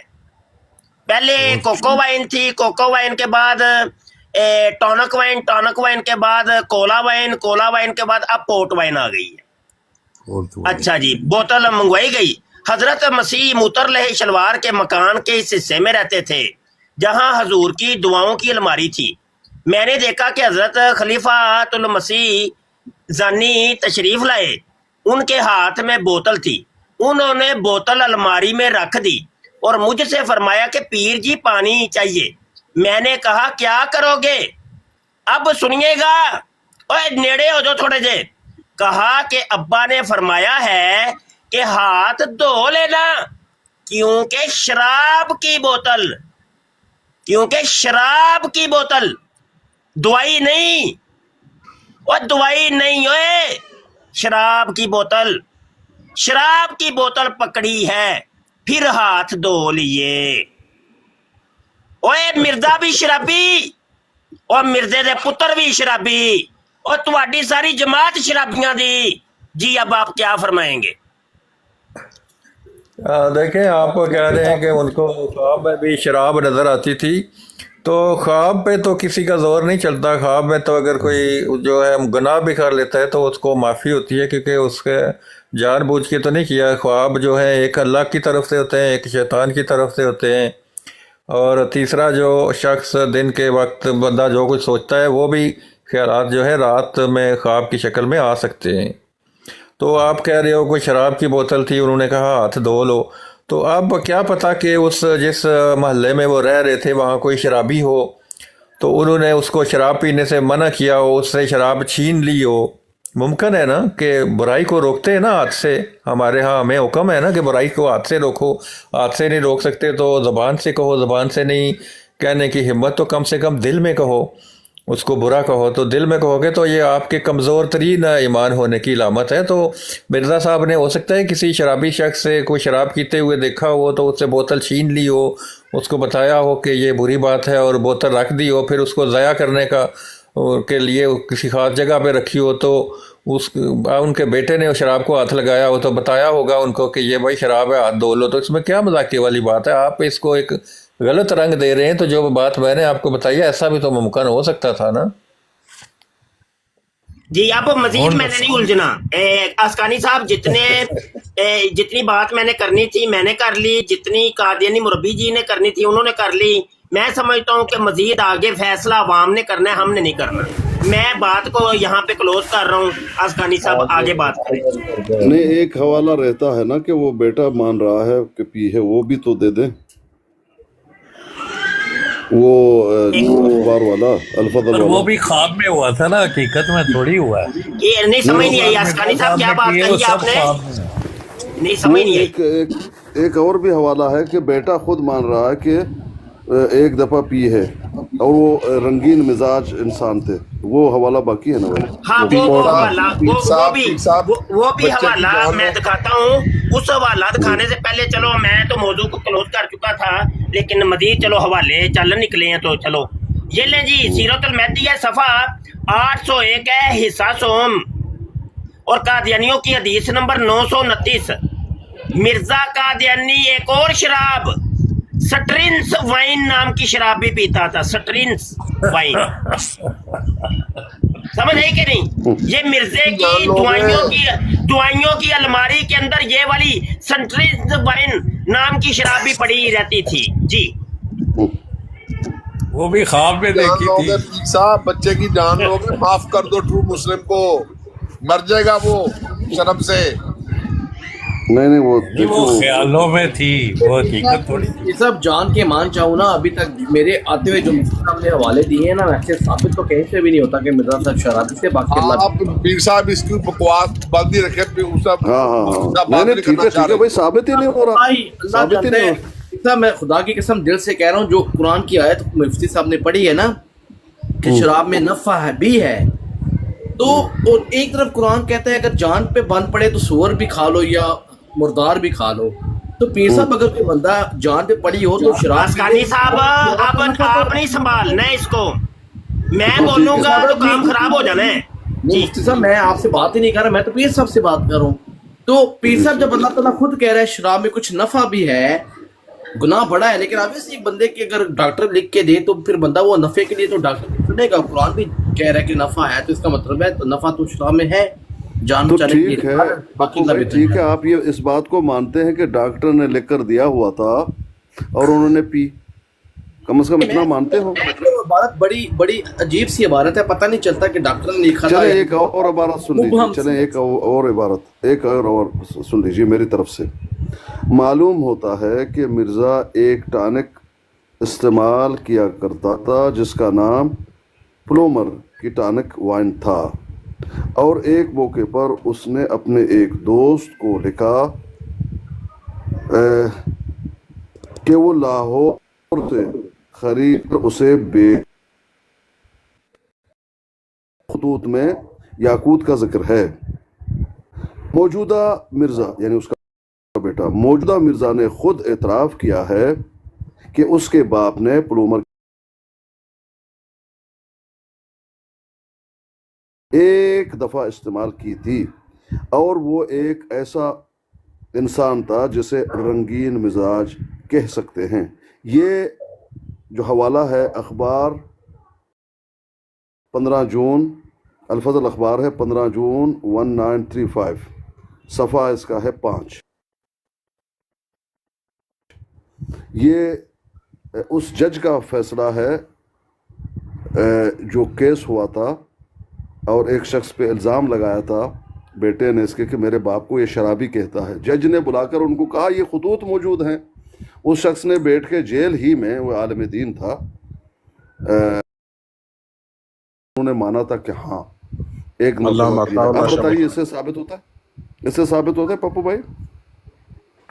پہلے کوکو وائن تھی، کوکو وائن کے بعد ٹونک وائن کے بعد کولا وائن کے بعد اب پورٹ وائن آ گئی ہے۔ اچھا جی، بوتل منگوائی گئی۔ حضرت مسیح مترلہ شلوار کے مکان کے اس حصے میں رہتے تھے جہاں حضور کی دعاؤں کی الماری تھی۔ میں نے دیکھا کہ حضرت خلیفہ المسیح زانی تشریف لائے، ان کے ہاتھ میں بوتل تھی، انہوں نے بوتل الماری میں رکھ دی اور مجھ سے فرمایا کہ پیر جی پانی چاہیے۔ میں نے کہا کیا کرو گے؟ اب سنیے گا، اوے نیڑے ہو جو تھوڑے جے۔ کہا کہ ابا نے فرمایا ہے کہ ہاتھ دھو لینا، کیونکہ شراب کی بوتل دوائی نہیں، اور دوائی نہیں ہوئے، شراب کی بوتل پکڑی ہے، پھر ہاتھ دھو لیے۔ اوے مرزا بھی شرابی اور مرزے دے پتر بھی شرابی اور تواڈی ساری جماعت شرابیاں دی۔ جی اب آپ کیا فرمائیں گے؟ دیکھیں، آپ کہہ رہے ہیں کہ ان کو خواب میں بھی شراب نظر آتی تھی، تو خواب پہ تو کسی کا زور نہیں چلتا۔ خواب میں تو اگر کوئی جو ہے گناہ بھی کر لیتا ہے تو اس کو معافی ہوتی ہے، کیونکہ اس کے جان بوجھ کے تو نہیں کیا۔ خواب جو ہے ایک اللہ کی طرف سے ہوتے ہیں، ایک شیطان کی طرف سے ہوتے ہیں، اور تیسرا جو شخص دن کے وقت بندہ جو کچھ سوچتا ہے وہ بھی خیالات جو ہے رات میں خواب کی شکل میں آ سکتے ہیں۔ تو آپ کہہ رہے ہو کوئی شراب کی بوتل تھی، انہوں نے کہا ہاتھ دھو لو، تو اب کیا پتہ کہ اس جس محلے میں وہ رہ رہے تھے وہاں کوئی شرابی ہو، تو انہوں نے اس کو شراب پینے سے منع کیا ہو، اس سے شراب چھین لی ہو۔ ممکن ہے نا کہ برائی کو روکتے ہیں نا ہاتھ سے، ہمارے ہاں ہمیں حکم ہے نا کہ برائی کو ہاتھ سے روکو، ہاتھ سے نہیں روک سکتے تو زبان سے کہو، زبان سے نہیں کہنے کی ہمت تو کم سے کم دل میں کہو، اس کو برا کہو تو دل میں کہو گے تو یہ آپ کے کمزور ترین ایمان ہونے کی علامت ہے۔ تو مرزا صاحب نے ہو سکتا ہے کسی شرابی شخص سے کوئی شراب پیتے ہوئے دیکھا ہو تو اس سے بوتل چھین لی ہو، اس کو بتایا ہو کہ یہ بری بات ہے اور بوتل رکھ دی ہو، پھر اس کو ضائع کرنے کے لیے کسی خاص جگہ پہ رکھی ہو، تو ان کے بیٹے نے شراب کو ہاتھ لگایا ہو تو بتایا ہوگا ان کو کہ یہ بھائی شراب ہے، ہاتھ دھو لو۔ تو اس میں کیا مذاقے والی بات ہے؟ آپ اس کو ایک غلط رنگ دے رہے ہیں۔ تو جو بات میں نے آپ کو بتائی ہے ایسا بھی تو ممکن ہو سکتا تھا نا۔ جی اب مزید میں نے نہیں الجھنا، اسکانی صاحب جتنی بات میں نے کرنی تھی میں نے کر لی، جتنی قادیانی مربی جی نے کرنی تھی انہوں نے کر لی۔ میں سمجھتا ہوں کہ مزید آگے فیصلہ عوام نے کرنا ہے، ہم نے نہیں کرنا۔ میں بات کو یہاں پہ کلوز کر رہا ہوں. ازغانی صاحب آگے بات کریں. نہیں ایک حوالہ رہتا ہے نا کہ وہ بیٹا مان رہا ہے کہ پی ہے, وہ بھی تو دے دیں. وہ اخبار والا الفضل پر وہ والا بھی خواب میں ہوا تھا نا, حقیقت میں تھوڑی ہوا ہے. یہ نہیں سمجھ نہیں آئی ازغانی صاحب کیا بات کہی آپ نے, نہیں سمجھ نہیں آئی. ایک اور بھی حوالہ ہے کہ بیٹا خود مان رہا ہے کہ ایک دفعہ پی ہے اور وہ رنگین مزاج انسان تھے. وہ حوالہ باقی ہے نا بھائی؟ ہاں وہ حوالہ وہ بھی حوالہ میں دکھاتا ہوں. اس حوالہ دکھانے سے پہلے چلو میں تو موضوع کو کلوز کر چکا تھا, لیکن مزید چلو حوالے چل نکلے ہیں تو چلو یہ لیں جی. سیرت المہدی ہے, صفحہ 801 ہے, حصہ سوم, اور قادیانیوں کی حدیث نمبر 929. مرزا قادیانی ایک اور شراب سٹرنس وائن نام کی شراب بھی پیتا تھا. سٹرنس وائن سمجھ ہے کہ نہیں؟ یہ مرزے کی دعائیوں کی الماری کے اندر یہ والی سٹرنس وائن نام کی شراب بھی پڑی رہتی تھی جی. وہ بھی خواب میں دیکھی تھی. صاحب بچے کی جان لوگے, معاف کر دو ٹرو مسلم کو, مر جائے گا وہ شرم سے. نہیں وہ خیالوں میں تھی, وہ حقیقت تھوڑی. یہ سب جان کے مان چاہوں نا, ابھی تک میرے آتے ہوئے جو مفتی صاحب نے حوالے دیے ہیں نا, ویسے ثابت تو کہیں سے بھی نہیں ہوتا کہ مرزا صاحب شرابی تھے. باقی اللہ آپ پیر صاحب اس کی بکواس بند ہی رکھے. ٹھیک ہے بھائی, ثابت ہی نہیں ہو رہا, ثابت ہی نہیں ہو رہا. میں خدا کی قسم دل سے کہہ رہا ہوں, جو قرآن کی آیت مفتی صاحب نے پڑھی ہے نا کہ شراب میں نفع ہے بھی ہے, تو اور ایک طرف قرآن کہتا ہے اگر جان پہ بند پڑے تو سور بھی کھا لو یا مردار بھی کھا لو. تو پیر صاحب اگر کوئی بندہ جان پہ پڑی ہو تو شراب. ازغانی صاحب اب آپ نہیں سنبھالنا ہے اس کو, میں بولوں گا تو کام خراب ہو جانا ہے. مفتی صاحب میں آپ سے بات ہی نہیں کر رہا, میں تو پیر صاحب سے بات کر رہا ہوں. تو پیر صاحب جب اللہ تعالیٰ خود کہہ رہا ہے شراب میں کچھ نفع بھی ہے, گناہ بڑا ہے, لیکن آبویسلی ایک بندے کی اگر ڈاکٹر لکھ کے دے تو پھر بندہ وہ نفع کے لیے تو ڈاکٹر سنے گا. قرآن بھی کہہ رہا ہے کہ نفع ہے, تو اس کا مطلب ہے تو نفع تو شراب میں ہے. جان تو ٹھیک ہے, ٹھیک ہے, آپ یہ اس بات کو مانتے ہیں کہ ڈاکٹر نے لکھ کر دیا ہوا تھا اور انہوں نے پی, کم از کم اتنا مانتے ہو. عبارت بڑی عجیب سی عبارت ہے, پتہ نہیں چلتا کہ ڈاکٹر نے لکھا تھا. چلیں ایک اور عبارت سن لیجیے, چلیں ایک اور عبارت ایک اور سن لیجیے میری طرف سے. معلوم ہوتا ہے کہ مرزا ایک ٹانک استعمال کیا کرتا تھا جس کا نام پلومر کی ٹانک وائن تھا, اور ایک موقع پر اس نے اپنے ایک دوست کو لکھا کہ وہ لاہور سے خرید کر اسے خطوط میں یاقوت کا ذکر ہے. موجودہ مرزا یعنی اس کا بیٹا موجودہ مرزا نے خود اعتراف کیا ہے کہ اس کے باپ نے پلومر ایک دفعہ استعمال کی تھی, اور وہ ایک ایسا انسان تھا جسے رنگین مزاج کہہ سکتے ہیں. یہ جو حوالہ ہے اخبار 15 جون, الفضل اخبار ہے 15 جون 1935, صفحہ اس کا ہے 5. یہ اس جج کا فیصلہ ہے جو کیس ہوا تھا اور ایک شخص پہ الزام لگایا تھا بیٹے نے اس کے کہ میرے باپ کو یہ شرابی کہتا ہے. جج نے بلا کر ان کو کہا یہ خطوط موجود ہیں. اس شخص نے بیٹھ کے جیل ہی میں, وہ عالم دین تھا, انہوں نے مانا تھا کہ ہاں ایک مرتبہ. آپ بتائیے اس سے ثابت ہوتا ہے, اس سے ثابت ہوتا ہے پپو بھائی؟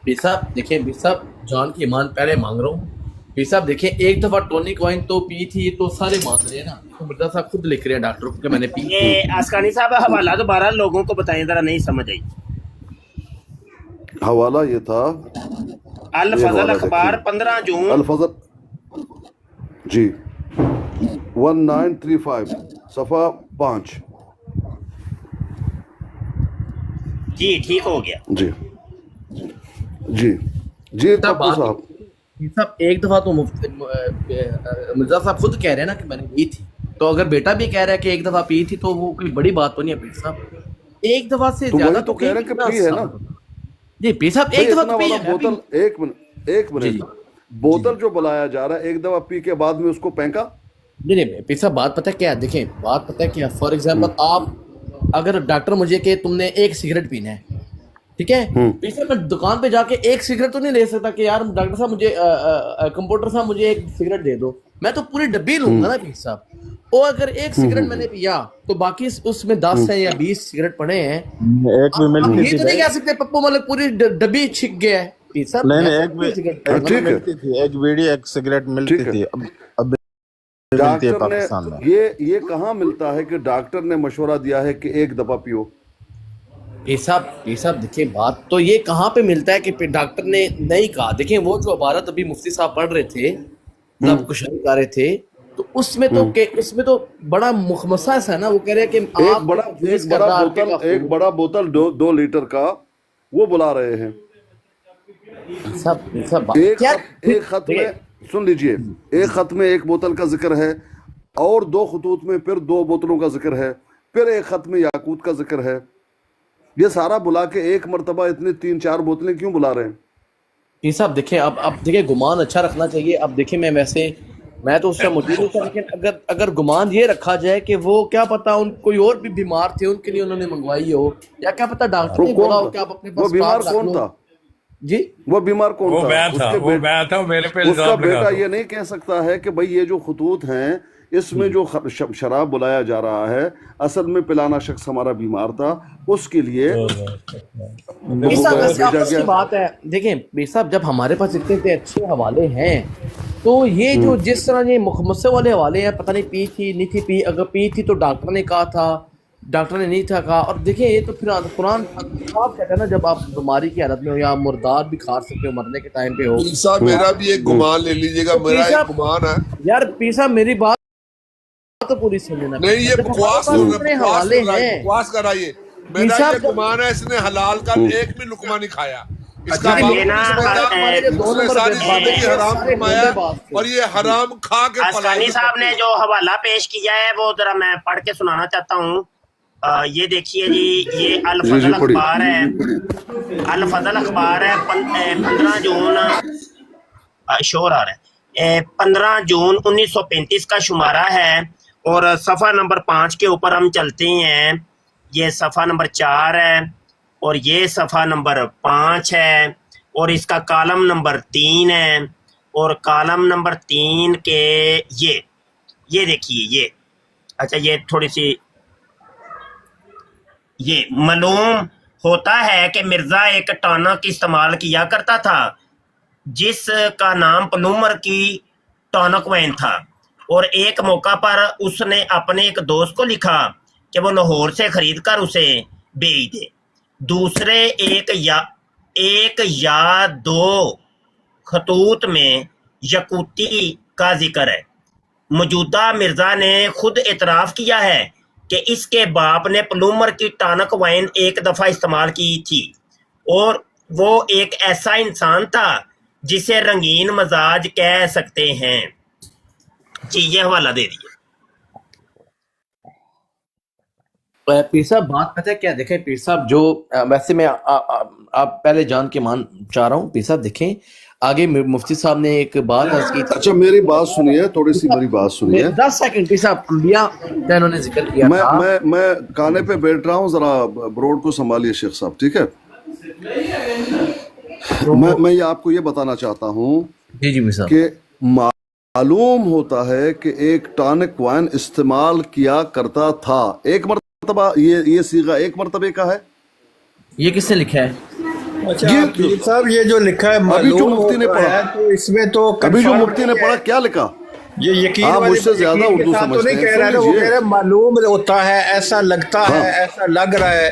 پیر صاحب دیکھیں, پیر صاحب جان کی ایمان پہلے مانگ رہا ہوں. پیر صاحب دیکھیں, ایک دفعہ ٹونک وائن تو پی تھی تو سارے مان رہے ہیں نا, مرزا صاحب خود لکھ رہے ہیں ڈاکٹر کو کہ میں نے پی. یہ ازغانی صاحب حوالہ دوبارہ لوگوں کو بتائیں, ذرا نہیں سمجھ آئی. حوالہ یہ تھا الفضل اخبار 15 جون الفضل جی 1935 صفحہ 5. جی ٹھیک ہو گیا. جی جی جی پپو صاحب, صاحب ایک دفعہ تو مرزا صاحب خود کہہ رہے ہیں نا کہ میں نے پی تھی, تو اگر بیٹا بھی کہہ رہا ہے کہ ایک دفعہ پی تھی تو وہ کوئی بڑی بات تو نہیں ہے. پیر صاحب ایک دفعہ سے زیادہ تو کہہ رہے ہیں کہ پی ہے نا. جی پیر صاحب ایک دفعہ تو پی ہے. بوتل ایک منٹ بوتل جو بلایا جا رہا ہے ایک دفعہ پی کے بعد میں اس کو پھینکا, نہیں نہیں پیر صاحب بات پتہ کیا ہے، دیکھیں بات پتہ ہے کیا، فار ایگزامپل آپ اگر ڈاکٹر مجھے کہ تم نے ایک سگریٹ پینا ہے، ٹھیک ہے، پیر صاحب میں دکان پہ جا کے ایک سگریٹ تو نہیں لے سکتا کہ یار ڈاکٹر صاحب مجھے کمپاؤڈر صاحب مجھے ایک سگریٹ دے دو، میں تو پوری ڈبی لوں گا نا پیر صاحب، اور اگر ایک سگریٹ میں نے پیا تو باقی اس میں 10 ہیں یا 20 سگریٹ پڑے ہیں، ایک بھی ہم ملتی یہ تھی تو نہیں کہہ سکتے پپو مطلب پوری ڈبی چھک گیا ہے پیر صاحب، نہیں میں نہیں ایک ٹھیک ہے ملتی تھی، ایک بیڑی ایک سگریٹ ملتی ٹھیک ہے تھی، اب ملتی ہے ڈاکٹر نے پاکستان میں. یہ کہاں ملتا ہے کہ ڈاکٹر نے مشورہ دیا ہے کہ ایک دفعہ پیو؟ پیر صاحب دیکھیں بات تو یہ کہاں پہ ملتا ہے کہ ڈاکٹر نے نہیں کہا، دیکھیں وہ جو عبارت ابھی مفتی صاحب پڑھ رہے تھے رب کو شریک کر رہے تھے تو اس میں تو بڑا مخمصہ سا ہے نا، وہ کہہ رہے ہیں کہ ایک بڑا بوتل 2 لیٹر کا وہ بلا رہے ہیں، ایک خط میں سن لیجئے، ایک خط میں ایک بوتل کا ذکر ہے، اور 2 خطوط میں پھر 2 بوتلوں کا ذکر ہے، پھر ایک خط میں یاقوت کا ذکر ہے، یہ سارا بلا کے ایک مرتبہ اتنے 3-4 بوتلیں کیوں بلا رہے ہیں؟ یہ صاحب دیکھیں اب دیکھیں گمان اچھا رکھنا چاہیے. اب دیکھیں میں تو اس کا موجود نہیں تھا، لیکن اگر گمان یہ رکھا جائے کہ وہ کیا پتا ان کوئی اور بھی بیمار تھے ان کے لیے انہوں نے منگوائی ہو، یا کیا پتا ڈاکٹر نے بولا ہو کہ آپ اپنے پاس وہ بیمار کون تھا؟ جی وہ بیمار کون تھا؟ وہ میں تھا میرے پہ اس کا بیٹا یہ نہیں کہہ سکتا ہے کہ بھئی یہ جو خطوط ہیں اس میں جو شراب بلایا جا رہا ہے اصل میں پلانا شخص ہمارا بیمار تھا، اس کے لیے کی بات ہے. دیکھیں بے صاحب جب ہمارے پاس اتنے اچھے حوالے ہیں تو یہ جو جس طرح یہ مخمصے والے حوالے ہیں، پتہ نہیں پی تھی نہیں تھی پی، اگر پی تھی تو ڈاکٹر نے کہا تھا، ڈاکٹر نے نہیں تھا کہا. اور دیکھیں یہ تو پھر قرآن صاحب کہتا ہے نا جب آپ بیماری کی حالت میں ہو یا مردار بھی کھا سکتے ہو مرنے کے ٹائم پہ ہو. صاحب میرا بھی ایک گمان لے لیجئے گا، میرا ایک گمان ہے یار پیر صاحب میری بات تو پوری سننا، نہیں یہ بکواس کر رہا ہے، میرا یہ گمان ہے اس نے حلال کا ایک بھی لقمہ نہیں کھایا، اس کا ساری زندگی حرام کمایا اور یہ حرام کھا کے اسکانی صاحب نے جو حوالہ پیش کیا ہے وہ ذرا میں پڑھ کے سنانا چاہتا ہوں. یہ دیکھیے جی، یہ الفضل اخبار ہے، الفضل اخبار ہے، 15 جون شور آ رہا ہے، 15 جون 1935 کا شمارہ ہے، اور صفحہ نمبر 5 کے اوپر ہم چلتے ہیں. یہ صفحہ نمبر 4 ہے اور یہ صفحہ نمبر 5 ہے، اور اس کا کالم نمبر 3 ہے، اور کالم نمبر 3 کے یہ دیکھیے یہ اچھا یہ تھوڑی سی یہ معلوم ہوتا ہے کہ مرزا ایک ٹانک استعمال کیا کرتا تھا جس کا نام پلومر کی ٹانک وین تھا، اور ایک موقع پر اس نے اپنے ایک دوست کو لکھا کہ وہ لاہور سے خرید کر اسے بیچ دے. دوسرے ایک یا 2 خطوط میں یقوتی کا ذکر ہے. موجودہ مرزا نے خود اعتراف کیا ہے کہ اس کے باپ نے پلومر کی ٹانک وائن ایک دفعہ استعمال کی تھی، اور وہ ایک ایسا انسان تھا جسے رنگین مزاج کہہ سکتے ہیں. جی یہ حوالہ دے دیے. پیر صاحب بات پتہ ہے کیا، دیکھیں پیر صاحب جو ویسے میں آپ پہلے جان کے مان چاہ رہا ہوں. پیر صاحب دیکھیں آگے مفتی صاحب نے ایک بات عرض کی تھی. اچھا میری بات سنیے، تھوڑی سی میری بات سنیے 10 سیکنڈ. پیر صاحب انبیاء کا انہوں نے ذکر کیا تھا. میں کانے پہ بیٹھ رہا ہوں، ذرا بروڈ کو سنبھالیے شیخ صاحب، ٹھیک ہے؟ میں یہ آپ کو یہ بتانا چاہتا ہوں جی صاحب کہ معلوم ہوتا ہے کہ ایک ٹانک وائن استعمال کیا کرتا تھا. ایک مرتبہ یہ صیغہ ایک مرتبہ کا ہے. یہ کس نے لکھا ہے؟ پیر صاحب یہ جو لکھا ہے ابھی جو مفتی نے پڑھا، تو اس میں تو ابھی جو مفتی نے پڑھا کیا لکھا؟ یہ یقین آپ مجھ سے زیادہ اردو سمجھتے ہیں. کہہ رہے وہ کہہ رہے معلوم ہوتا ہے، ایسا لگتا ہے، ایسا لگ رہا ہے،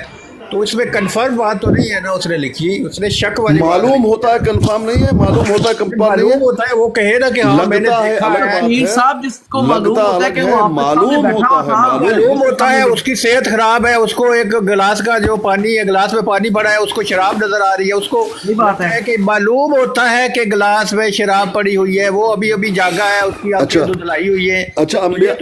تو اس میں کنفرم بات تو نہیں ہے نا اس نے لکھی، اس نے شک والی معلوم ہوتا ہے کنفرم نہیں ہے، معلوم ہوتا ہے کنفرم نہیں ہے، معلوم ہوتا ہے وہ کہے نا کہ ہاں میں نے دیکھا ہے. پیر صاحب جس کو معلوم ہوتا ہے کہ وہ معلوم ہوتا ہے، معلوم ہوتا ہے اس کی صحت خراب ہے، اس کو ایک گلاس کا جو پانی ہے، گلاس میں پانی پڑا ہے، اس کو شراب نظر آ رہی ہے، اس کو بات ہے کہ معلوم ہوتا ہے کہ گلاس میں شراب پڑی ہوئی ہے، وہ ابھی جاگا ہے، اس کی آنکھیں دھلائی ہوئی ہے. اچھا انبیاء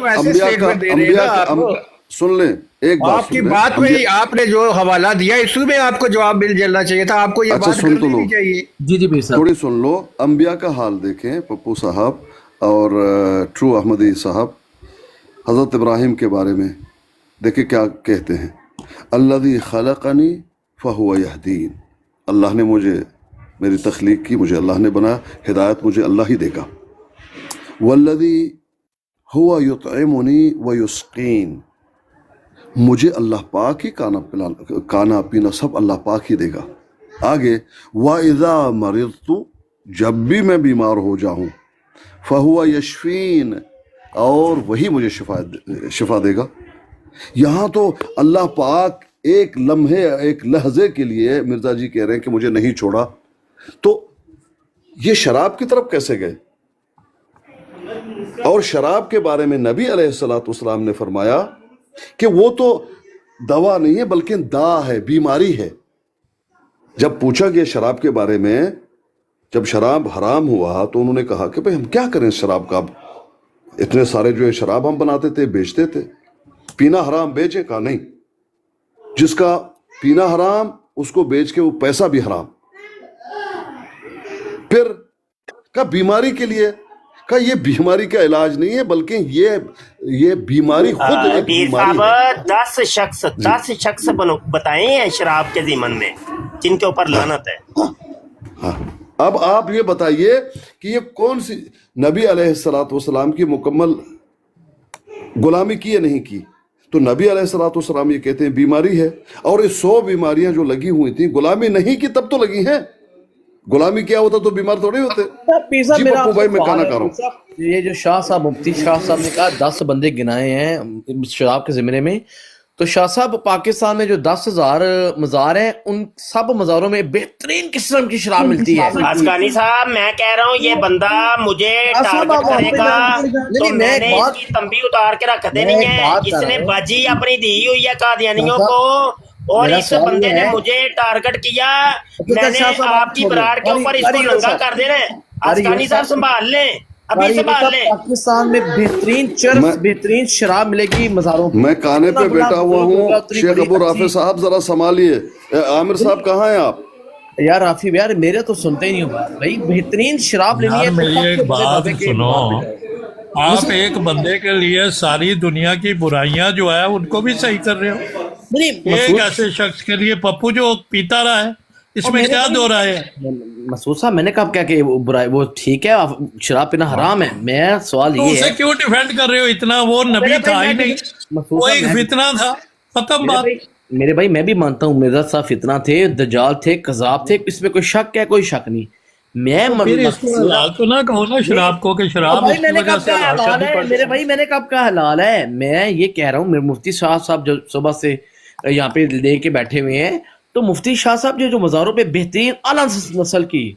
سن لیں ایک بات، آپ کی بات میں آپ نے جو حوالہ دیا اس میں آپ کو جواب مل جانا چاہیے تھا، آپ کو یہ بات کر لینی چاہیے. جی بھائی صاحب تھوڑی سن لو. انبیاء کا حال دیکھیں، پپو صاحب اور ٹرو احمدی صاحب، حضرت ابراہیم کے بارے میں دیکھیں کیا کہتے ہیں، الذی خلقنی فہو یہدین، اللہ نے مجھے، میری تخلیق کی، مجھے اللہ نے بنایا، ہدایت مجھے اللہ ہی دے گا۔ والذی ہوا یطعمنی ویسقین، مجھے اللہ پاک ہی کھانا پینا سب اللہ پاک ہی دے گا۔ آگے وَإِذَا مَرِضْتُ، جب بھی میں بیمار ہو جاؤں، فَهُوَ يَشْفِينَ، اور وہی مجھے شفا دے گا۔ یہاں تو اللہ پاک ایک لمحے، ایک لحظے کے لیے مرزا جی کہہ رہے ہیں کہ مجھے نہیں چھوڑا، تو یہ شراب کی طرف کیسے گئے؟ اور شراب کے بارے میں نبی علیہ السلام نے فرمایا کہ وہ تو دوا نہیں ہے بلکہ دا ہے، بیماری ہے۔ جب پوچھا گیا شراب کے بارے میں، جب شراب حرام ہوا تو انہوں نے کہا کہ بھئی ہم کیا کریں شراب کا، اتنے سارے جو ہے شراب ہم بناتے تھے، بیچتے تھے، پینا حرام بیچیں؟ کہا نہیں، جس کا پینا حرام اس کو بیچ کے وہ پیسہ بھی حرام۔ پھر کہا بیماری کے لیے، کہا یہ بیماری کا علاج نہیں ہے بلکہ یہ بیماری خود ایک پیر بیماری صاحب ہے۔ 10 شخص بتائیں ہیں شراب کے ضمن میں جن کے اوپر لعنت ہے۔ ہاں، اب آپ یہ بتائیے کہ یہ کون سی نبی علیہ السلام کی مکمل غلامی کی یا نہیں کی؟ تو نبی علیہ السلام یہ کہتے ہیں بیماری ہے، اور یہ 100 بیماریاں جو لگی ہوئی تھیں غلامی نہیں کی تب تو لگی ہیں، غلامی کیا ہوتا تو بیمار تھوڑی ہوتے۔ جی پپو بھائی میں کھانا کھا رہا ہوں۔ یہ جو شاہ صاحب، مفتی شاہ صاحب نے کہا 10 بندے گنائے ہیں شراب کے زمرے میں، تو شاہ صاحب پاکستان میں جو 10,000 مزار ہیں ان سب مزاروں میں بہترین قسم کی شراب ملتی ہے۔ اسکانی صاحب میں کہہ رہا ہوں یہ بندہ مجھے ٹارگٹ کرے گا تو میں نے اس کی تمبی اتار کے رکھ دینی ہے۔ اس نے باجی اپنی دی ہوئی ہے قادیانیوں کو، اور اس بندے نے مجھے ٹارگٹ کیا، میں نے آپ کی براڑ کے اوپر اس کو ننگا کر دینا ہے۔ اسکانی صاحب سنبھال لیں، ابھی سنبھال لیں۔ پاکستان میں بہترین چرس، بہترین شراب ملے گی مزاروں پہ۔ میں کانے پہ بیٹھا ہوا ہوں، شیخ ابو رافع صاحب ذرا سنبھالیے۔ عامر صاحب کہاں ہیں آپ؟ یار رافی یار میرے تو سنتے ہی نہیں ہو بھائی، بہترین شراب لینی ہے۔ میری ایک بات سنو، آپ ایک بندے کے لیے ساری دنیا کی برائیاں جو ہے ان کو بھی صحیح کر رہے ہو، ایک ایسے شخص کے لیے پپو جو پیتا رہا ہے، اس میں کیا دو رائے ہے؟ مسعود صاحب میں نے کہا کیا کہ وہ ٹھیک ہے شراب پینا حرام ہے، میں سوال یہ ہے اسے کیوں ڈیفینڈ کر رہے ہو اتنا؟ وہ نبی تھا ہی نہیں، وہ ایک فتنہ تھا، ختم بات۔ میرے بھائی میں بھی مانتا ہوں مرزا صاحب فتنہ تھے، دجال تھے، کذاب تھے، اس میں کوئی شک ہے؟ کوئی شک نہیں۔ میں اس کو حلال تو نہ کہو نا شراب کو کہ شراب اس کی وجہ سے حلال ہے۔ میرے بھائی میں نے کب کہا حلال ہے؟ میں یہ کہہ رہا ہوں مفتی شاہ صاحب جو صبح سے یہاں پہ لے کے بیٹھے ہوئے ہیں، تو مفتی شاہ صاحب جو مزاروں پہ بہترین اعلیٰ نسل کی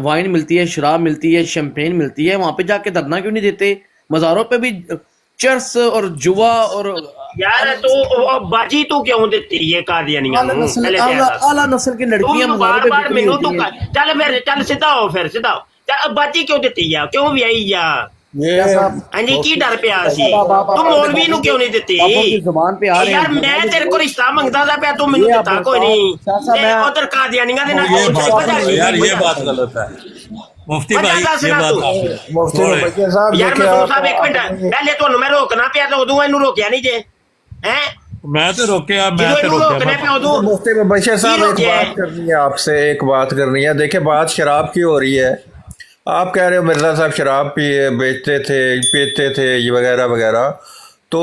وائن ملتی ہے، شراب ملتی ہے، شیمپین ملتی ہے، وہاں پہ جا کے دھرنا کیوں نہیں دیتے؟ مزاروں پہ بھی چرس اور جوا اور یار تو باجی تو کیوں دیتی ہے قادیانیاں؟ اعلیٰ نسل کی لڑکیاں مزاروں پہ بکری ہوتی ہیں۔ چل سیدھا ہو، پھر سیدھا ہو، باجی کیوں دیتی ہے؟ کیوں بھی آئی یا کی ڈر پیا سی تو مولوی نو کیوں نہیں دیتی؟ یار میں تیرے کو رشتہ منگتا تھا پیا، تو مینوں دیتا کوئی نہیں۔ ادھر قادیانیاں دے نال یار یہ بات غلط ہے مفتی بھائی، یہ بات یار مسعود صاحب ایک منٹ پہلے تھانوں میں روکنا پیا تو ادوں اینوں روکیا نہیں جے، میں تو روکیا، میں تو روکیا۔ مفتی مبشر صاحب ایک بات کرنی ہے آپ سے، ایک بات کرنی ہے۔ دیکھیں بات شراب کی ہو رہی ہے، آپ کہہ رہے ہو مرزا صاحب شراب بیچتے تھے، پیتے تھے، یہ وغیرہ وغیرہ، تو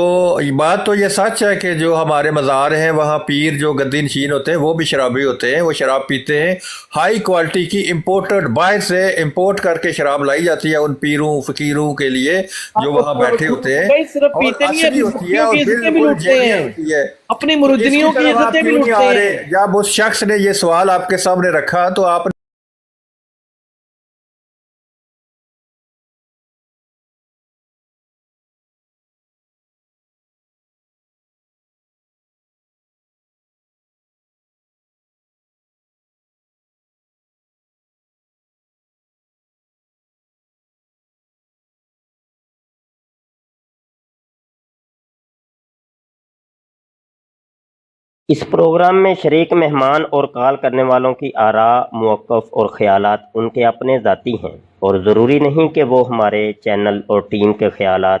بات تو یہ سچ ہے کہ جو ہمارے مزار ہیں وہاں پیر جو گدی نشین ہوتے ہیں وہ بھی شرابی ہوتے ہیں، وہ شراب پیتے ہیں، ہائی کوالٹی کی امپورٹڈ باہر سے امپورٹ کر کے شراب لائی جاتی ہے ان پیروں فقیروں کے لیے جو وہاں بیٹھے ہوتے ہیں، اور اصلی ہوتی ہے اور بالکل جیلی ہوتی ہے۔ اپنی مردنیوں کی عزتیں بھی لوٹتے ہیں۔ جب اس شخص نے یہ سوال آپ کے سامنے رکھا تو آپ اس پروگرام میں شریک مہمان اور کال کرنے والوں کی آراء، موقف اور خیالات ان کے اپنے ذاتی ہیں اور ضروری نہیں کہ وہ ہمارے چینل اور ٹیم کے خیالات